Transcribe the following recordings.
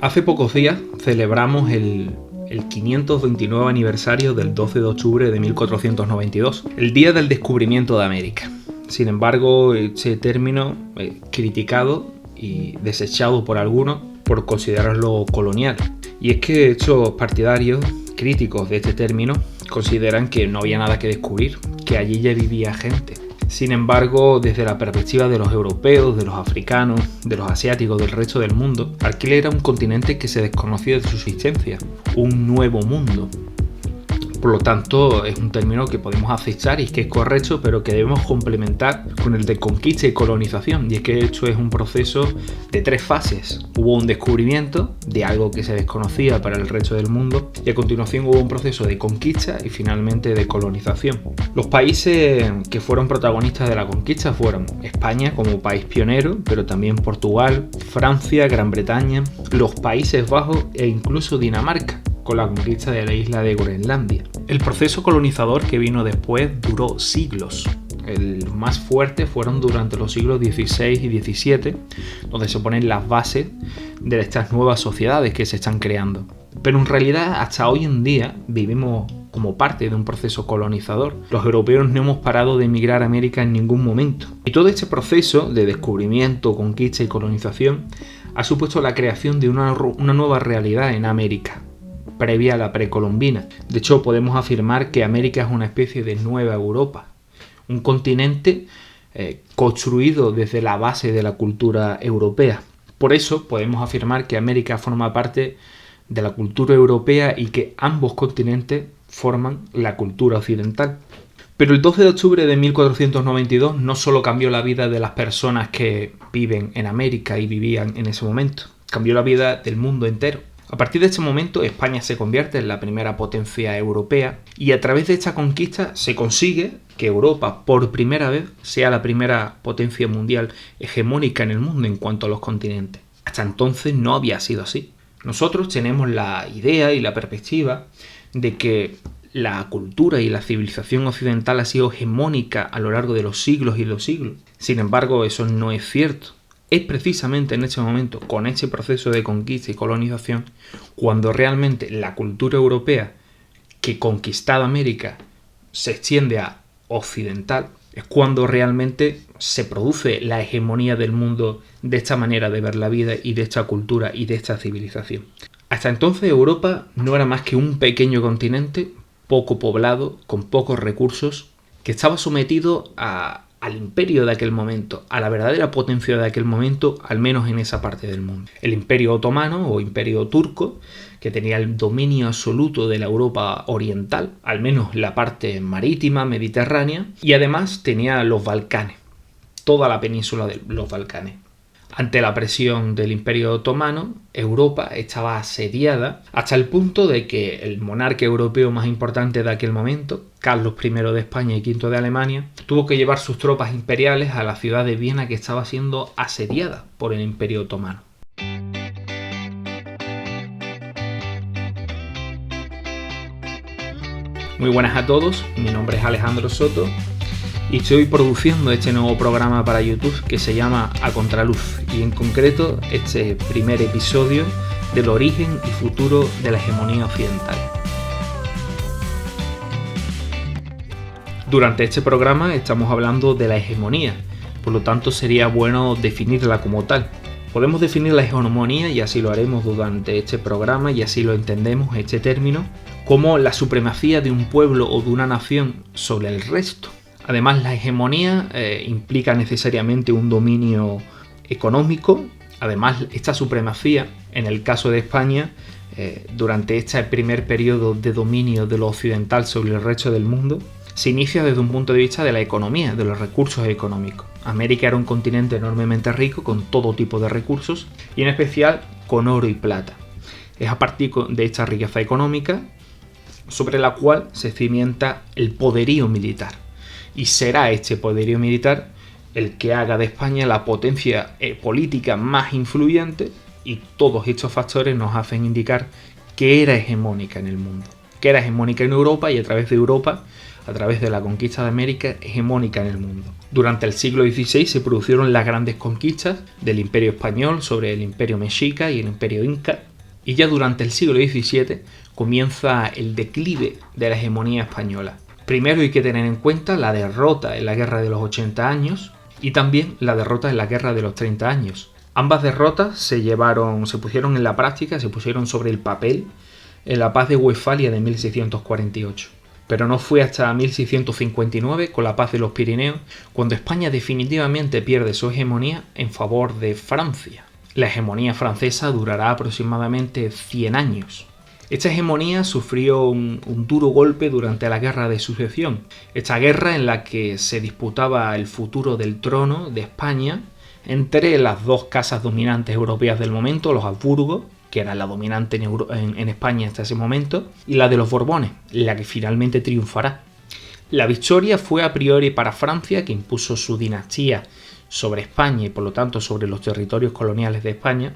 Hace pocos días celebramos el 529 aniversario del 12 de octubre de 1492, el día del descubrimiento de América. Sin embargo, este término es criticado y desechado por algunos por considerarlo colonial. Y es que estos partidarios críticos de este término consideran que no había nada que descubrir, que allí ya vivía gente. Sin embargo, desde la perspectiva de los europeos, de los africanos, de los asiáticos, del resto del mundo, aquel era un continente que se desconocía de su existencia, un nuevo mundo. Por lo tanto, es un término que podemos acechar y que es correcto, pero que debemos complementar con el de conquista y colonización. Y es que esto es un proceso de 3 fases. Hubo un descubrimiento de algo que se desconocía para el resto del mundo y a continuación hubo un proceso de conquista y finalmente de colonización. Los países que fueron protagonistas de la conquista fueron España como país pionero, pero también Portugal, Francia, Gran Bretaña, los Países Bajos e incluso Dinamarca, con la conquista de la isla de Groenlandia. El proceso colonizador que vino después duró siglos. Los más fuertes fueron durante los siglos XVI y XVII, donde se ponen las bases de estas nuevas sociedades que se están creando. Pero en realidad hasta hoy en día vivimos como parte de un proceso colonizador. Los europeos no hemos parado de emigrar a América en ningún momento. Y todo este proceso de descubrimiento, conquista y colonización ha supuesto la creación de una nueva realidad en América, previa a la precolombina. De hecho, podemos afirmar que América es una especie de nueva Europa, un continente construido desde la base de la cultura europea. Por eso podemos afirmar que América forma parte de la cultura europea y que ambos continentes forman la cultura occidental. Pero el 12 de octubre de 1492 no solo cambió la vida de las personas que viven en América y vivían en ese momento, cambió la vida del mundo entero. A partir de este momento, España se convierte en la primera potencia europea y a través de esta conquista se consigue que Europa, por primera vez, sea la primera potencia mundial hegemónica en el mundo en cuanto a los continentes. Hasta entonces no había sido así. Nosotros tenemos la idea y la perspectiva de que la cultura y la civilización occidental ha sido hegemónica a lo largo de los siglos y los siglos. Sin embargo, eso no es cierto. Es precisamente en este momento, con este proceso de conquista y colonización, cuando realmente la cultura europea que conquistaba América se extiende a occidental, es cuando realmente se produce la hegemonía del mundo de esta manera de ver la vida y de esta cultura y de esta civilización. Hasta entonces Europa no era más que un pequeño continente, poco poblado, con pocos recursos, que estaba sometido al imperio de aquel momento, a la verdadera potencia de aquel momento, al menos en esa parte del mundo. El imperio otomano o imperio turco, que tenía el dominio absoluto de la Europa oriental, al menos la parte marítima, mediterránea, y además tenía los Balcanes, toda la península de los Balcanes. Ante la presión del Imperio Otomano, Europa estaba asediada hasta el punto de que el monarca europeo más importante de aquel momento, Carlos I de España y V de Alemania, tuvo que llevar sus tropas imperiales a la ciudad de Viena, que estaba siendo asediada por el Imperio Otomano. Muy buenas a todos, mi nombre es Alejandro Soto y estoy produciendo este nuevo programa para YouTube que se llama A Contraluz y en concreto este primer episodio del origen y futuro de la hegemonía occidental. Durante este programa estamos hablando de la hegemonía, por lo tanto sería bueno definirla como tal. Podemos definir la hegemonía, y así lo haremos durante este programa y así lo entendemos este término, como la supremacía de un pueblo o de una nación sobre el resto. Además, la hegemonía implica necesariamente un dominio económico. Además, esta supremacía, en el caso de España, durante este primer periodo de dominio de lo occidental sobre el resto del mundo, se inicia desde un punto de vista de la economía, de los recursos económicos. América era un continente enormemente rico, con todo tipo de recursos, y en especial con oro y plata. Es a partir de esta riqueza económica sobre la cual se cimienta el poderío militar. Y será este poderío militar el que haga de España la potencia política más influyente, y todos estos factores nos hacen indicar que era hegemónica en el mundo, que era hegemónica en Europa y a través de Europa, a través de la conquista de América, hegemónica en el mundo. Durante el siglo XVI se produjeron las grandes conquistas del Imperio Español sobre el Imperio Mexica y el Imperio Inca, Y ya durante el siglo XVII comienza el declive de la hegemonía española. Primero hay que tener en cuenta la derrota en la Guerra de los 80 años y también la derrota en la Guerra de los 30 años. Ambas derrotas se pusieron en la práctica, se pusieron sobre el papel en la Paz de Westfalia de 1648. Pero no fue hasta 1659, con la Paz de los Pirineos, cuando España definitivamente pierde su hegemonía en favor de Francia. La hegemonía francesa durará aproximadamente 100 años. Esta hegemonía sufrió un duro golpe durante la Guerra de Sucesión. Esta guerra en la que se disputaba el futuro del trono de España entre las dos casas dominantes europeas del momento, los Habsburgo, que era la dominante en España hasta ese momento, y la de los Borbones, la que finalmente triunfará. La victoria fue a priori para Francia, que impuso su dinastía sobre España y por lo tanto sobre los territorios coloniales de España,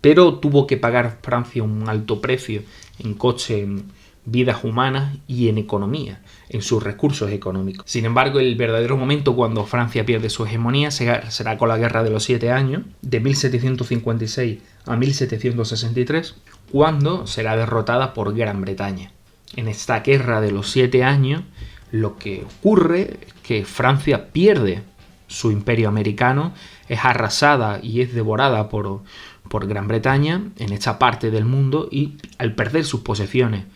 pero tuvo que pagar Francia un alto precio en coste, en vidas humanas y en economía, en sus recursos económicos. Sin embargo, el verdadero momento cuando Francia pierde su hegemonía será con la Guerra de los 7 años, de 1756 a 1763, cuando será derrotada por Gran Bretaña. En esta Guerra de los 7 años, lo que ocurre es que Francia pierde su imperio americano, es arrasada y es devorada por Gran Bretaña en esta parte del mundo y al perder sus posesiones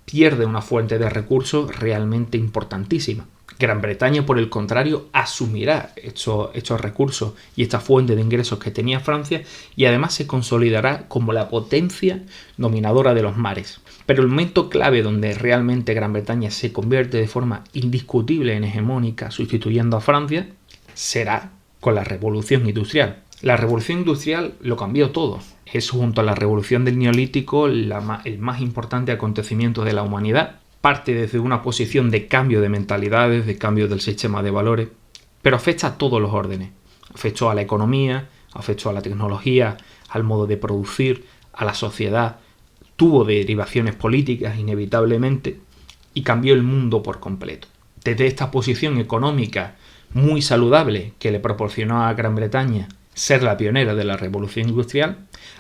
pierde una fuente de recursos realmente importantísima. Gran Bretaña, por el contrario, asumirá estos recursos y esta fuente de ingresos que tenía Francia y además se consolidará como la potencia dominadora de los mares. Pero el momento clave donde realmente Gran Bretaña se convierte de forma indiscutible en hegemónica, sustituyendo a Francia, será con la Revolución Industrial. La Revolución Industrial lo cambió todo. Es junto a la Revolución del Neolítico el más importante acontecimiento de la humanidad. Parte desde una posición de cambio de mentalidades, de cambio del sistema de valores, pero afecta a todos los órdenes. Afectó a la economía, afectó a la tecnología, al modo de producir, a la sociedad. Tuvo derivaciones políticas inevitablemente y cambió el mundo por completo. Desde esta posición económica muy saludable que le proporcionó a Gran Bretaña ser la pionera de la Revolución Industrial,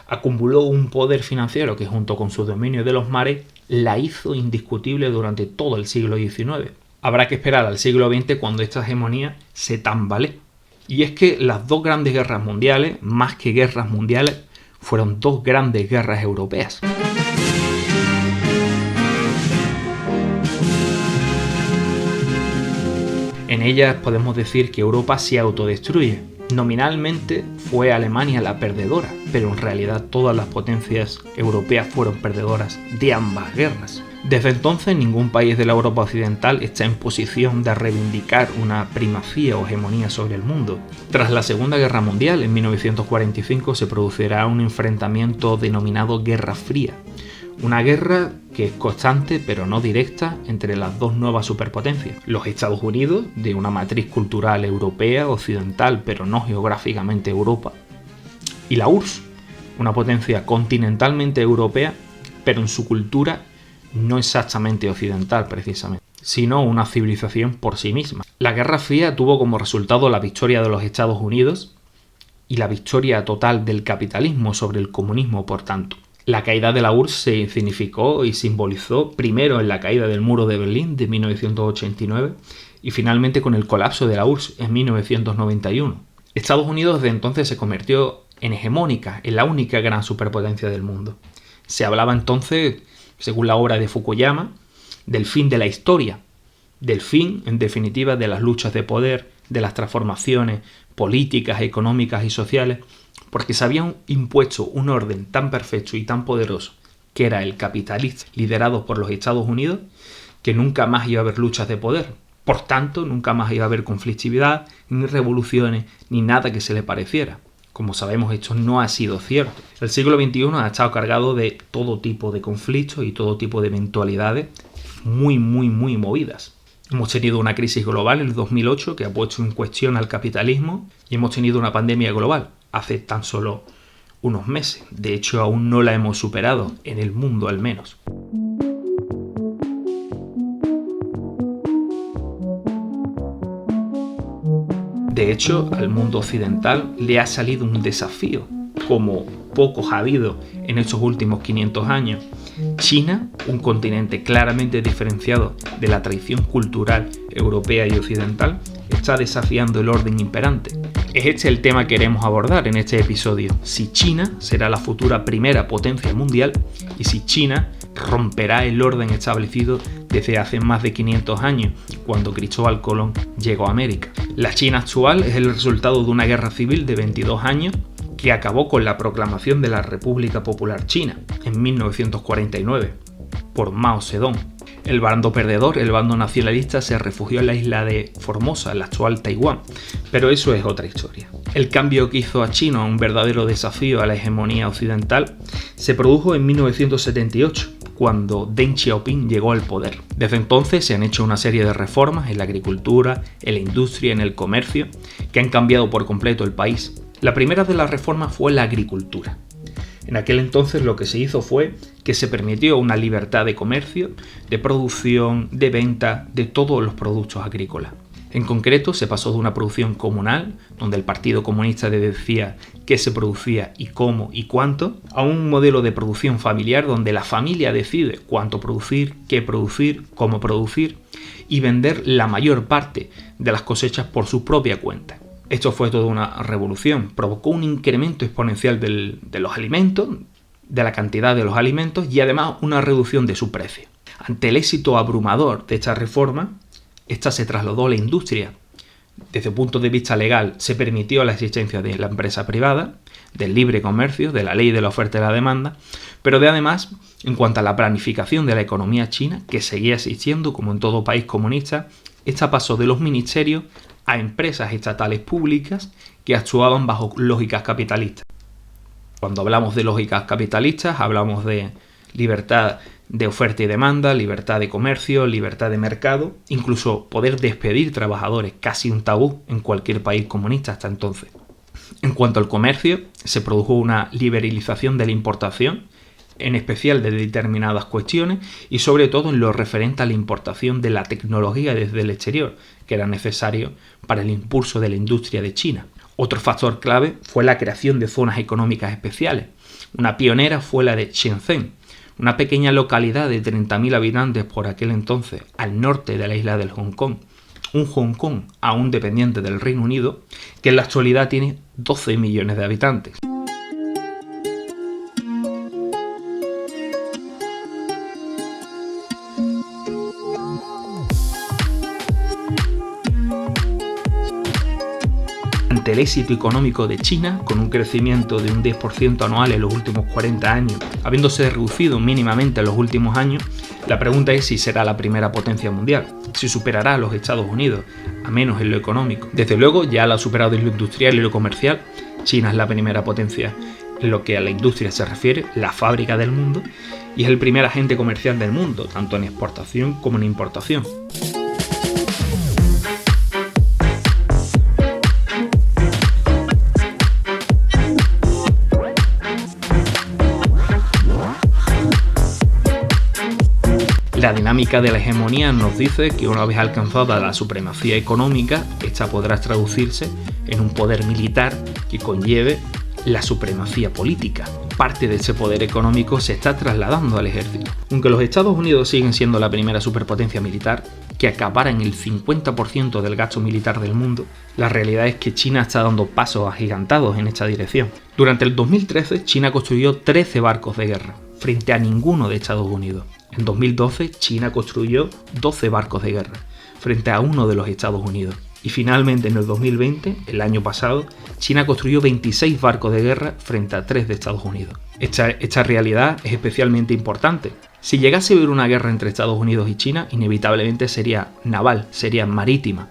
acumuló un poder financiero que junto con su dominio de los mares la hizo indiscutible durante todo el siglo XIX. Habrá que esperar al siglo XX cuando esta hegemonía se tambalee. Y es que las dos grandes guerras mundiales, más que guerras mundiales, fueron dos grandes guerras europeas. En ellas podemos decir que Europa se autodestruye. Nominalmente fue Alemania la perdedora, pero en realidad todas las potencias europeas fueron perdedoras de ambas guerras. Desde entonces ningún país de la Europa occidental está en posición de reivindicar una primacía o hegemonía sobre el mundo. Tras la Segunda Guerra Mundial, en 1945, se producirá un enfrentamiento denominado Guerra Fría. Una guerra que es constante pero no directa entre las dos nuevas superpotencias. Los Estados Unidos, de una matriz cultural europea, occidental, pero no geográficamente Europa. Y la URSS, una potencia continentalmente europea, pero en su cultura no exactamente occidental precisamente, sino una civilización por sí misma. La Guerra Fría tuvo como resultado la victoria de los Estados Unidos y la victoria total del capitalismo sobre el comunismo, por tanto. La caída de la URSS se significó y simbolizó primero en la caída del muro de Berlín de 1989 y finalmente con el colapso de la URSS en 1991. Estados Unidos desde entonces se convirtió en hegemónica, en la única gran superpotencia del mundo. Se hablaba entonces, según la obra de Fukuyama, del fin de la historia, del fin, en definitiva, de las luchas de poder, de las transformaciones políticas, económicas y sociales, porque se había impuesto un orden tan perfecto y tan poderoso, que era el capitalista liderado por los Estados Unidos, que nunca más iba a haber luchas de poder. Por tanto, nunca más iba a haber conflictividad, ni revoluciones, ni nada que se le pareciera. Como sabemos, esto no ha sido cierto. El siglo XXI ha estado cargado de todo tipo de conflictos y todo tipo de eventualidades muy movidas. Hemos tenido una crisis global en el 2008 que ha puesto en cuestión al capitalismo y hemos tenido una pandemia global hace tan solo unos meses. De hecho, aún no la hemos superado, en el mundo al menos. De hecho, al mundo occidental le ha salido un desafío, como pocos ha habido en estos últimos 500 años, China, un continente claramente diferenciado de la tradición cultural europea y occidental, está desafiando el orden imperante. Es este el tema que queremos abordar en este episodio: si China será la futura primera potencia mundial y si China romperá el orden establecido desde hace más de 500 años, cuando Cristóbal Colón llegó a América. La China actual es el resultado de una guerra civil de 22 años que acabó con la proclamación de la República Popular China en 1949 por Mao Zedong. El bando perdedor, el bando nacionalista, se refugió en la isla de Formosa, la actual Taiwán, pero eso es otra historia. El cambio que hizo a China un verdadero desafío a la hegemonía occidental se produjo en 1978, cuando Deng Xiaoping llegó al poder. Desde entonces se han hecho una serie de reformas en la agricultura, en la industria, en el comercio, que han cambiado por completo el país. La primera de las reformas fue la agricultura. En aquel entonces lo que se hizo fue que se permitió una libertad de comercio, de producción, de venta de todos los productos agrícolas. En concreto, se pasó de una producción comunal, donde el Partido Comunista decía qué se producía y cómo y cuánto, a un modelo de producción familiar donde la familia decide cuánto producir, qué producir, cómo producir y vender la mayor parte de las cosechas por su propia cuenta. Esto fue toda una revolución, provocó un incremento exponencial de los alimentos, de la cantidad de los alimentos y además una reducción de su precio. Ante el éxito abrumador de esta reforma, esta se trasladó a la industria. Desde el punto de vista legal se permitió la existencia de la empresa privada, del libre comercio, de la ley de la oferta y la demanda, pero además, en cuanto a la planificación de la economía china, que seguía existiendo como en todo país comunista, esta pasó de los ministerios a empresas estatales públicas que actuaban bajo lógicas capitalistas. Cuando hablamos de lógicas capitalistas, hablamos de libertad de oferta y demanda, libertad de comercio, libertad de mercado, incluso poder despedir trabajadores, casi un tabú en cualquier país comunista hasta entonces. En cuanto al comercio, se produjo una liberalización de la importación, en especial de determinadas cuestiones y sobre todo en lo referente a la importación de la tecnología desde el exterior, que era necesario para el impulso de la industria de China. Otro factor clave fue la creación de zonas económicas especiales. Una pionera fue la de Shenzhen, una pequeña localidad de 30.000 habitantes por aquel entonces, al norte de la isla del Hong Kong. Un Hong Kong aún dependiente del Reino Unido, que en la actualidad tiene 12 millones de habitantes. Ante el éxito económico de China, con un crecimiento de un 10% anual en los últimos 40 años, habiéndose reducido mínimamente en los últimos años, la pregunta es si será la primera potencia mundial, si superará a los Estados Unidos, a menos en lo económico. Desde luego, ya la ha superado en lo industrial y lo comercial. China es la primera potencia en lo que a la industria se refiere, la fábrica del mundo, y es el primer agente comercial del mundo, tanto en exportación como en importación. La dinámica de la hegemonía nos dice que una vez alcanzada la supremacía económica, esta podrá traducirse en un poder militar que conlleve la supremacía política. Parte de ese poder económico se está trasladando al ejército. Aunque los Estados Unidos siguen siendo la primera superpotencia militar, que acapara en el 50% del gasto militar del mundo, la realidad es que China está dando pasos agigantados en esta dirección. Durante el 2013, China construyó 13 barcos de guerra, frente a ninguno de Estados Unidos. En 2012, China construyó 12 barcos de guerra, frente a uno de los Estados Unidos. Y finalmente, en el 2020, el año pasado, China construyó 26 barcos de guerra frente a 3 de Estados Unidos. Esta realidad es especialmente importante. Si llegase a haber una guerra entre Estados Unidos y China, inevitablemente sería naval, sería marítima.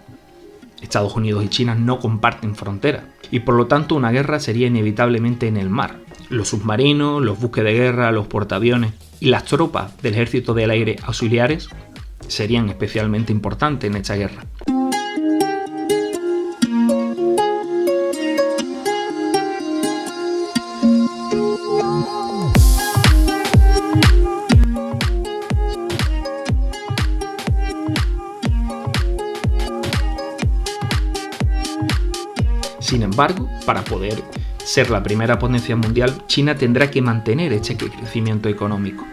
Estados Unidos y China no comparten frontera, y por lo tanto una guerra sería inevitablemente en el mar. Los submarinos, los buques de guerra, los portaaviones y las tropas del ejército del aire auxiliares serían especialmente importantes en esta guerra. Sin embargo, para poder ser la primera potencia mundial, China tendrá que mantener este crecimiento económico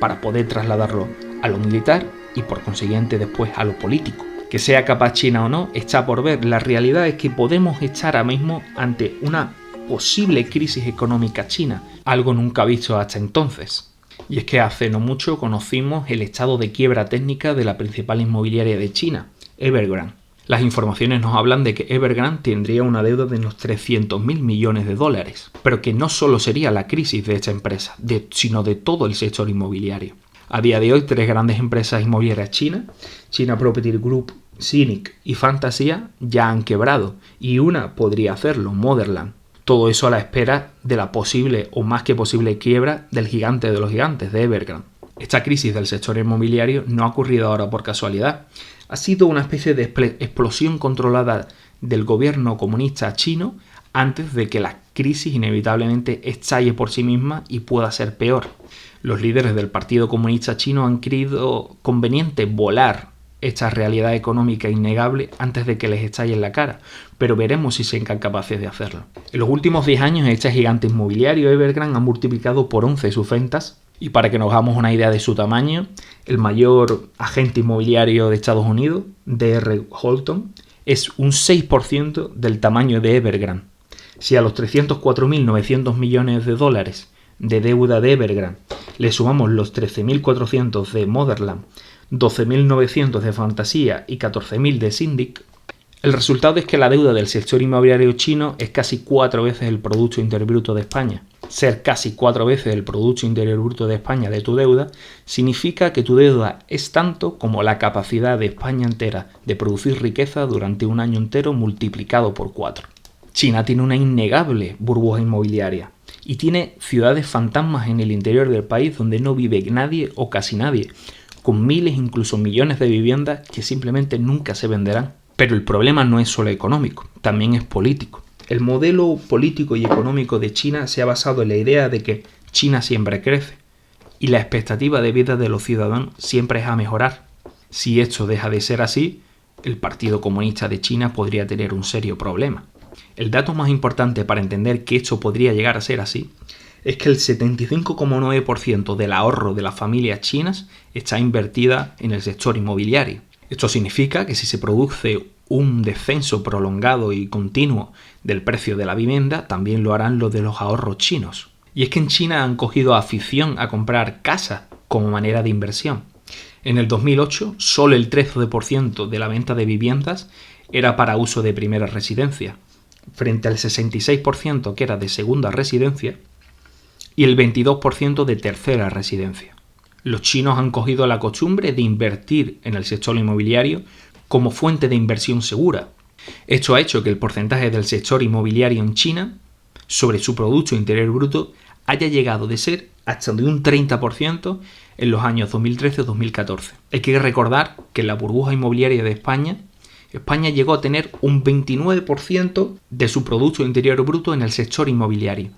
para poder trasladarlo a lo militar y por consiguiente después a lo político. Que sea capaz China o no está por ver. La realidad es que podemos estar ahora mismo ante una posible crisis económica china, algo nunca visto hasta entonces. Y es que hace no mucho conocimos el estado de quiebra técnica de la principal inmobiliaria de China, Evergrande. Las informaciones nos hablan de que Evergrande tendría una deuda de unos 300.000 millones de dólares, pero que no solo sería la crisis de esta empresa, sino de todo el sector inmobiliario. A día de hoy, 3 grandes empresas inmobiliarias chinas, China Property Group, CINIC y Fantasia, ya han quebrado, y una podría hacerlo, Motherland. Todo eso a la espera de la posible o más que posible quiebra del gigante de los gigantes, de Evergrande. Esta crisis del sector inmobiliario no ha ocurrido ahora por casualidad. Ha sido una especie de explosión controlada del gobierno comunista chino antes de que la crisis inevitablemente estalle por sí misma y pueda ser peor. Los líderes del Partido Comunista Chino han creído conveniente volar esta realidad económica innegable antes de que les estalle en la cara, pero veremos si serán capaces de hacerlo. En los últimos 10 años, este gigante inmobiliario Evergrande ha multiplicado por 11 sus ventas, y para que nos hagamos una idea de su tamaño, el mayor agente inmobiliario de Estados Unidos, D.R. Horton, es un 6% del tamaño de Evergrande. Si a los 304.900 millones de dólares de deuda de Evergrande le sumamos los 13.400 de Motherland, 12.900 de Fantasia y 14.000 de CINIC, el resultado es que la deuda del sector inmobiliario chino es casi 4 veces el Producto Interior Bruto de España. Ser casi 4 veces el Producto Interior Bruto de España de tu deuda significa que tu deuda es tanto como la capacidad de España entera de producir riqueza durante un año entero multiplicado por 4. China tiene una innegable burbuja inmobiliaria y tiene ciudades fantasmas en el interior del país donde no vive nadie o casi nadie, con miles, incluso millones de viviendas que simplemente nunca se venderán. Pero el problema no es solo económico, también es político. El modelo político y económico de China se ha basado en la idea de que China siempre crece y la expectativa de vida de los ciudadanos siempre es a mejorar. Si esto deja de ser así, el Partido Comunista de China podría tener un serio problema. El dato más importante para entender que esto podría llegar a ser así es que el 75,9% del ahorro de las familias chinas está invertida en el sector inmobiliario. Esto significa que si se produce un descenso prolongado y continuo del precio de la vivienda, también lo harán los de los ahorros chinos. Y es que en China han cogido afición a comprar casas como manera de inversión. En el 2008, solo el 13% de la venta de viviendas era para uso de primera residencia, frente al 66% que era de segunda residencia y el 22% de tercera residencia. Los chinos han cogido la costumbre de invertir en el sector inmobiliario como fuente de inversión segura. Esto ha hecho que el porcentaje del sector inmobiliario en China sobre su Producto Interior Bruto haya llegado de ser hasta de un 30% en los años 2013-2014. Hay que recordar que en la burbuja inmobiliaria de España llegó a tener un 29% de su Producto Interior Bruto en el sector inmobiliario.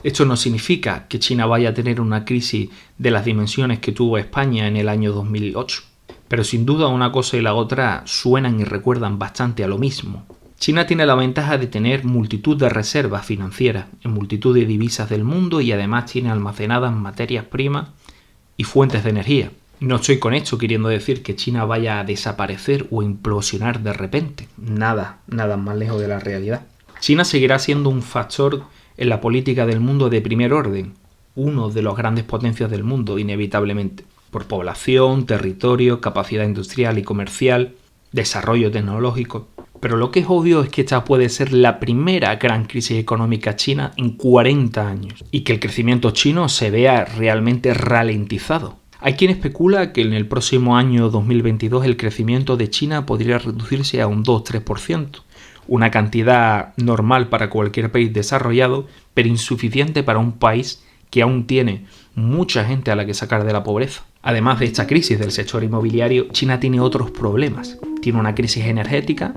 Esto no significa que China vaya a tener una crisis de las dimensiones que tuvo España en el año 2008, pero sin duda una cosa y la otra suenan y recuerdan bastante a lo mismo. China tiene la ventaja de tener multitud de reservas financieras en multitud de divisas del mundo y además tiene almacenadas materias primas y fuentes de energía. No estoy con esto queriendo decir que China vaya a desaparecer o implosionar de repente, nada más lejos de la realidad. China seguirá siendo un factor en la política del mundo de primer orden, uno de las grandes potencias del mundo, inevitablemente, por población, territorio, capacidad industrial y comercial, desarrollo tecnológico. Pero lo que es obvio es que esta puede ser la primera gran crisis económica china en 40 años y que el crecimiento chino se vea realmente ralentizado. Hay quien especula que en el próximo año 2022 el crecimiento de China podría reducirse a un 2-3%. Una cantidad normal para cualquier país desarrollado, pero insuficiente para un país que aún tiene mucha gente a la que sacar de la pobreza. Además de esta crisis del sector inmobiliario, China tiene otros problemas. Tiene una crisis energética,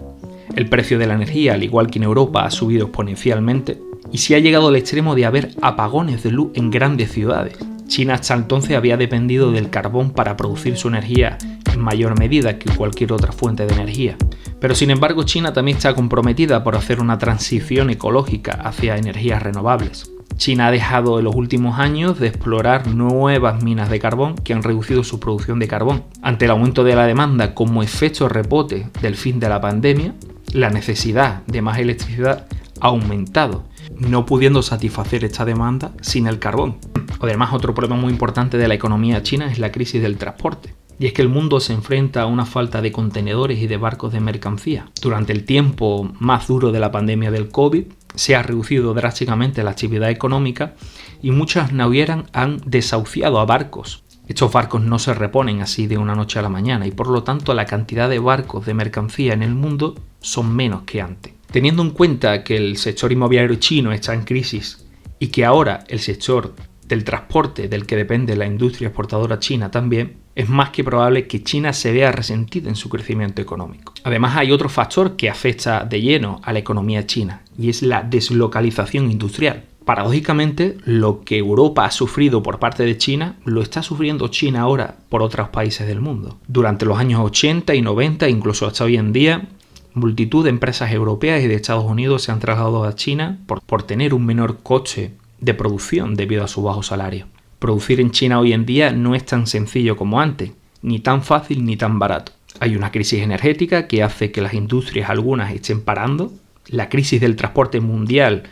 el precio de la energía, al igual que en Europa, ha subido exponencialmente y se ha llegado al extremo de haber apagones de luz en grandes ciudades. China hasta entonces había dependido del carbón para producir su energía en mayor medida que cualquier otra fuente de energía, Pero sin embargo, China también está comprometida por hacer una transición ecológica hacia energías renovables. China ha dejado en los últimos años de explorar nuevas minas de carbón que han reducido su producción de carbón. Ante el aumento de la demanda como efecto rebote del fin de la pandemia, la necesidad de más electricidad ha aumentado, no pudiendo satisfacer esta demanda sin el carbón. Además, otro problema muy importante de la economía china es la crisis del transporte. Y es que el mundo se enfrenta a una falta de contenedores y de barcos de mercancía. Durante el tiempo más duro de la pandemia del COVID, se ha reducido drásticamente la actividad económica y muchas navieras han desahuciado a barcos. Estos barcos no se reponen así de una noche a la mañana y por lo tanto la cantidad de barcos de mercancía en el mundo son menos que antes. Teniendo en cuenta que el sector inmobiliario chino está en crisis y que ahora el sector del transporte del que depende la industria exportadora china también, es más que probable que China se vea resentida en su crecimiento económico. Además, hay otro factor que afecta de lleno a la economía china y es la deslocalización industrial. Paradójicamente, lo que Europa ha sufrido por parte de China, lo está sufriendo China ahora por otros países del mundo. Durante los años 80 y 90, incluso hasta hoy en día, multitud de empresas europeas y de Estados Unidos se han trasladado a China por tener un menor coste de producción debido a su bajo salario. Producir en China hoy en día no es tan sencillo como antes, ni tan fácil ni tan barato. Hay una crisis energética que hace que las industrias algunas estén parando, la crisis del transporte mundial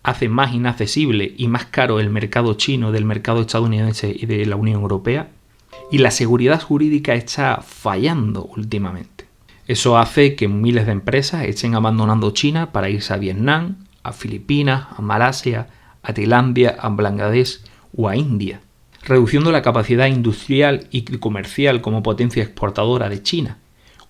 hace más inaccesible y más caro el mercado chino del mercado estadounidense y de la Unión Europea, y la seguridad jurídica está fallando últimamente. Eso hace que miles de empresas estén abandonando China para irse a Vietnam, a Filipinas, a Malasia, a Tailandia, a Bangladesh o a India, reduciendo la capacidad industrial y comercial como potencia exportadora de China,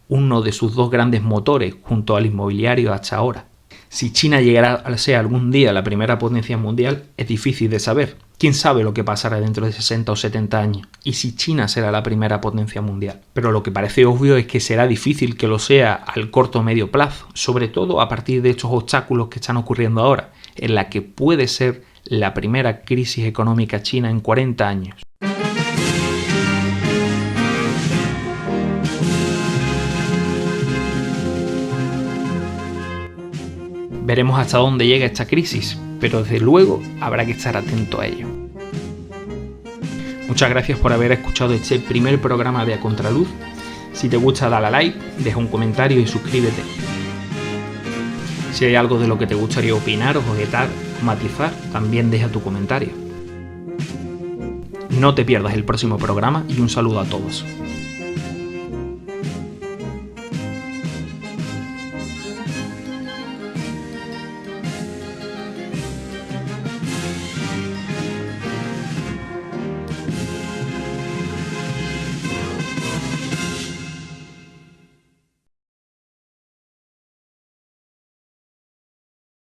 uno de sus dos grandes motores junto al inmobiliario hasta ahora. Si China llegará a ser algún día la primera potencia mundial, es difícil de saber. ¿Quién sabe lo que pasará dentro de 60 o 70 años? Y si China será la primera potencia mundial. Pero lo que parece obvio es que será difícil que lo sea al corto o medio plazo, sobre todo a partir de estos obstáculos que están ocurriendo ahora, en la que puede ser la primera crisis económica china en 40 años. Veremos hasta dónde llega esta crisis, pero desde luego habrá que estar atento a ello. Muchas gracias por haber escuchado este primer programa de A Contraluz. Si te gusta, dale a like, deja un comentario y suscríbete. Si hay algo de lo que te gustaría opinar, objetar o matizar, también deja tu comentario. No te pierdas el próximo programa y un saludo a todos.